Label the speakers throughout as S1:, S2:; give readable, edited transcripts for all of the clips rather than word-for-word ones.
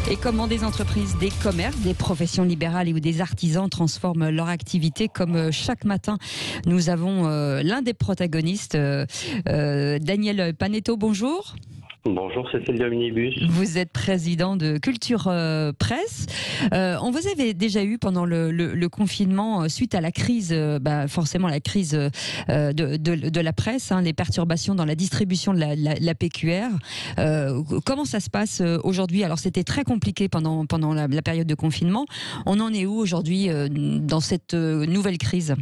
S1: Et comment des entreprises, des commerces, des professions libérales ou des artisans transforment leur activité, comme chaque matin, nous avons l'un des protagonistes, Daniel Panetto, bonjour.
S2: Bonjour Cécile Dominibus.
S1: Vous êtes président de Culture Presse. On vous avait déjà eu pendant le confinement, suite à la crise, forcément la crise de la presse, les perturbations dans la distribution de la PQR. Comment ça se passe aujourd'hui? Alors c'était très compliqué pendant la période de confinement. On en est où aujourd'hui dans cette nouvelle crise?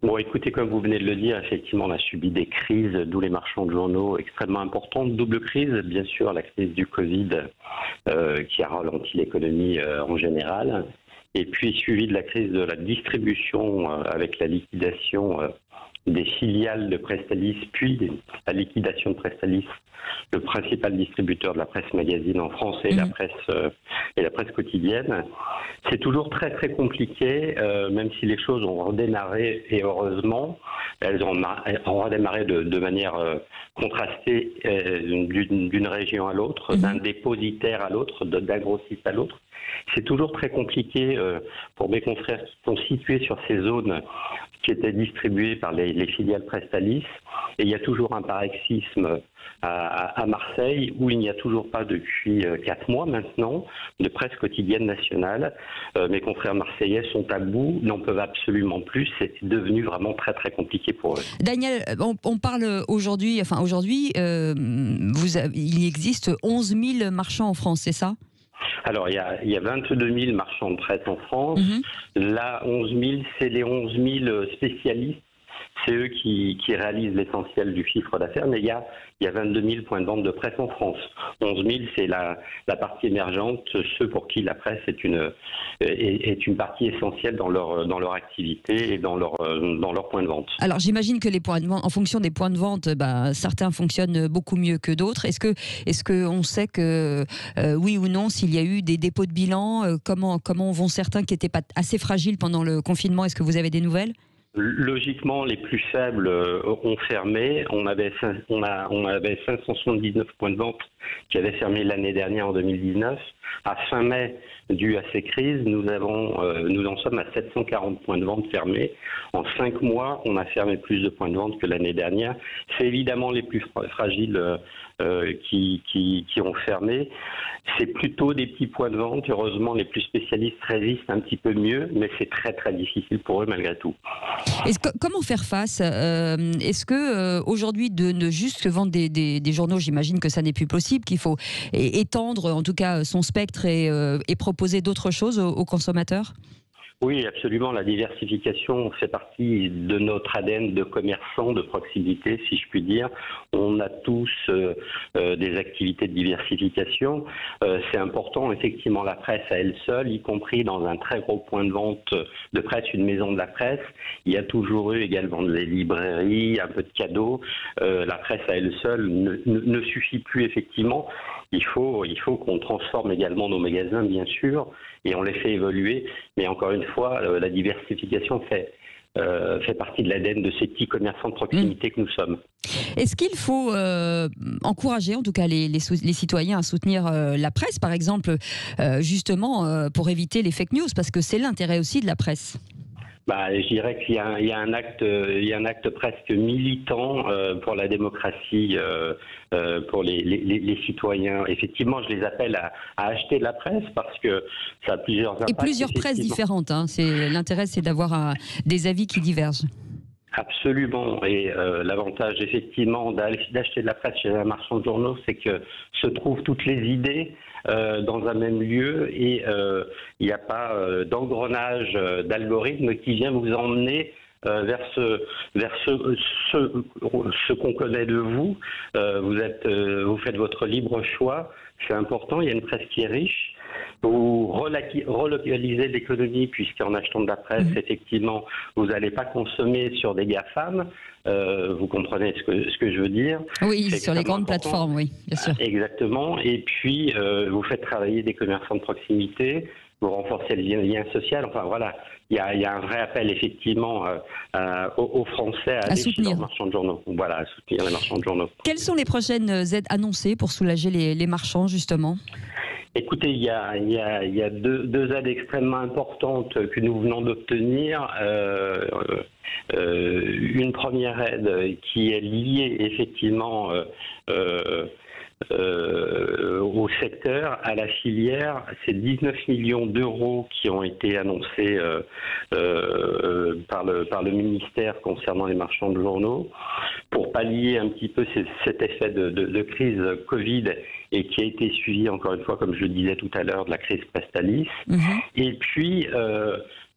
S2: Bon, écoutez, comme vous venez de le dire, effectivement, on a subi des crises, d'où les marchands de journaux extrêmement importantes. Double crise, bien sûr, la crise du Covid qui a ralenti l'économie en général, et puis suivi de la crise de la distribution avec la liquidation des filiales de Presstalis, puis la liquidation de Presstalis, le principal distributeur de la presse magazine en France et la presse quotidienne. C'est toujours très très compliqué, même si les choses ont redémarré, et heureusement, elles ont redémarré de manière contrastée d'une région à l'autre, d'un dépositaire à l'autre, d'un grossiste à l'autre. C'est toujours très compliqué pour mes confrères qui sont situés sur ces zones qui étaient distribuées par les filiales Presstalis. Et il y a toujours un paroxysme à Marseille, où il n'y a toujours pas depuis 4 mois maintenant de presse quotidienne nationale. Mes confrères marseillais sont à bout, n'en peuvent absolument plus. C'est devenu vraiment très très compliqué pour eux.
S1: Daniel, on parle aujourd'hui, il existe 11 000 marchands en France, c'est ça?
S2: Alors, il y a 22 000 marchands de presse en France. Là, 11 000, c'est les 11 000 spécialistes. C'est eux qui réalisent l'essentiel du chiffre d'affaires, mais il y a 22 000 points de vente de presse en France. 11 000, c'est la partie émergente, ceux pour qui la presse est une partie essentielle dans leur activité et dans leur point de vente.
S1: Alors j'imagine que les points de vente, en fonction des points de vente, certains fonctionnent beaucoup mieux que d'autres. Est-ce que on sait que oui ou non, s'il y a eu des dépôts de bilan, comment vont certains qui n'étaient pas assez fragiles pendant le confinement? Est-ce que vous avez des nouvelles?
S2: Logiquement, les plus faibles ont fermé. On avait 579 points de vente qui avaient fermé l'année dernière en 2019. À fin mai, dû à ces crises, nous en sommes à 740 points de vente fermés. En 5 mois, on a fermé plus de points de vente que l'année dernière. C'est évidemment les plus fragiles qui ont fermé. C'est plutôt des petits points de vente. Heureusement, les plus spécialistes résistent un petit peu mieux, mais c'est très très difficile pour eux malgré tout.
S1: Comment faire face? Est-ce que aujourd'hui de juste vendre des journaux, j'imagine que ça n'est plus possible, qu'il faut étendre en tout cas son spectre et proposer d'autres choses aux consommateurs?
S2: Oui, absolument. La diversification fait partie de notre ADN de commerçants de proximité, si je puis dire. On a tous des activités de diversification. C'est important, effectivement, la presse à elle seule, y compris dans un très gros point de vente de presse, une maison de la presse. Il y a toujours eu également des librairies, un peu de cadeaux. La presse à elle seule ne suffit plus, effectivement. Il faut qu'on transforme également nos magasins, bien sûr, et on les fait évoluer. Mais encore une fois, la diversification fait partie de l'ADN de ces petits commerçants de proximité que nous sommes.
S1: Est-ce qu'il faut encourager, en tout cas, les citoyens à soutenir la presse, par exemple, justement pour éviter les fake news, parce que c'est l'intérêt aussi de la presse?
S2: Je dirais qu'il y a un acte presque militant pour la démocratie, pour les citoyens. Effectivement, je les appelle à acheter de la presse parce que ça a plusieurs impacts.
S1: Et plusieurs presses différentes. L'intérêt, c'est d'avoir des avis qui divergent.
S2: Absolument. Et l'avantage, effectivement, d'acheter de la presse chez un marchand de journaux, c'est que se trouvent toutes les idées dans un même lieu et il n'y a pas d'engrenage d'algorithme qui vient vous emmener vers ce qu'on connaît de vous. Vous faites votre libre choix. C'est important. Il y a une presse qui est riche. Vous relocalisez l'économie, puisqu'en achetant de la presse, effectivement, vous n'allez pas consommer sur des GAFAM. Vous comprenez ce que je veux dire?
S1: Oui, sur les grandes plateformes, oui, bien sûr.
S2: Exactement. Et puis, vous faites travailler des commerçants de proximité, vous renforcez le lien social. Enfin, voilà, il y a un vrai appel, effectivement, aux Français à aller chez leurs marchands de journaux. Voilà, à soutenir les marchands de journaux.
S1: Quelles sont les prochaines aides annoncées pour soulager les marchands, justement?
S2: Écoutez, il y a deux aides extrêmement importantes que nous venons d'obtenir. Une première aide qui est liée effectivement au secteur, à la filière, c'est 19 millions d'euros qui ont été annoncés par le ministère concernant les marchands de journaux pour pallier un petit peu cet effet de crise Covid et qui a été suivi, encore une fois, comme je le disais tout à l'heure, de la crise Presstalis. Et puis,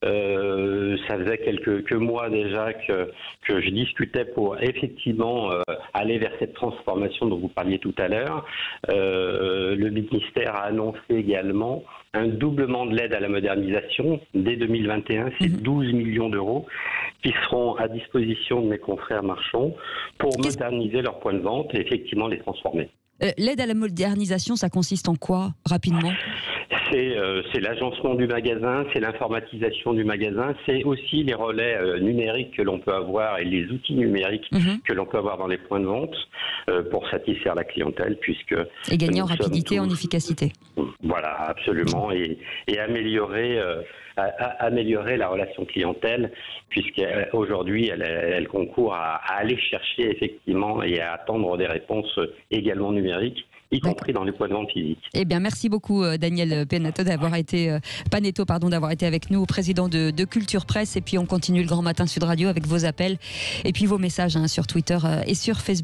S2: ça faisait quelques mois déjà que je discutais pour effectivement aller vers cette transformation dont vous parliez tout à l'heure. Le ministère a annoncé également un doublement de l'aide à la modernisation dès 2021, c'est 12 millions d'euros qui seront à disposition de mes confrères marchands pour moderniser leurs points de vente et effectivement les transformer.
S1: L'aide à la modernisation, ça consiste en quoi, rapidement ?
S2: C'est l'agencement du magasin, c'est l'informatisation du magasin, c'est aussi les relais numériques que l'on peut avoir et les outils numériques que l'on peut avoir dans les points de vente pour satisfaire la clientèle, puisque
S1: et gagner en rapidité, en efficacité.
S2: Voilà, absolument, et améliorer la relation clientèle, puisqu'aujourd'hui elle concourt à aller chercher effectivement et à attendre des réponses également numériques, y compris dans les points de vente physiques.
S1: Eh bien, merci beaucoup Daniel Paneto d'avoir été avec nous, président de Culture Presse. Et puis on continue le Grand Matin Sud Radio avec vos appels et puis vos messages sur Twitter et sur Facebook.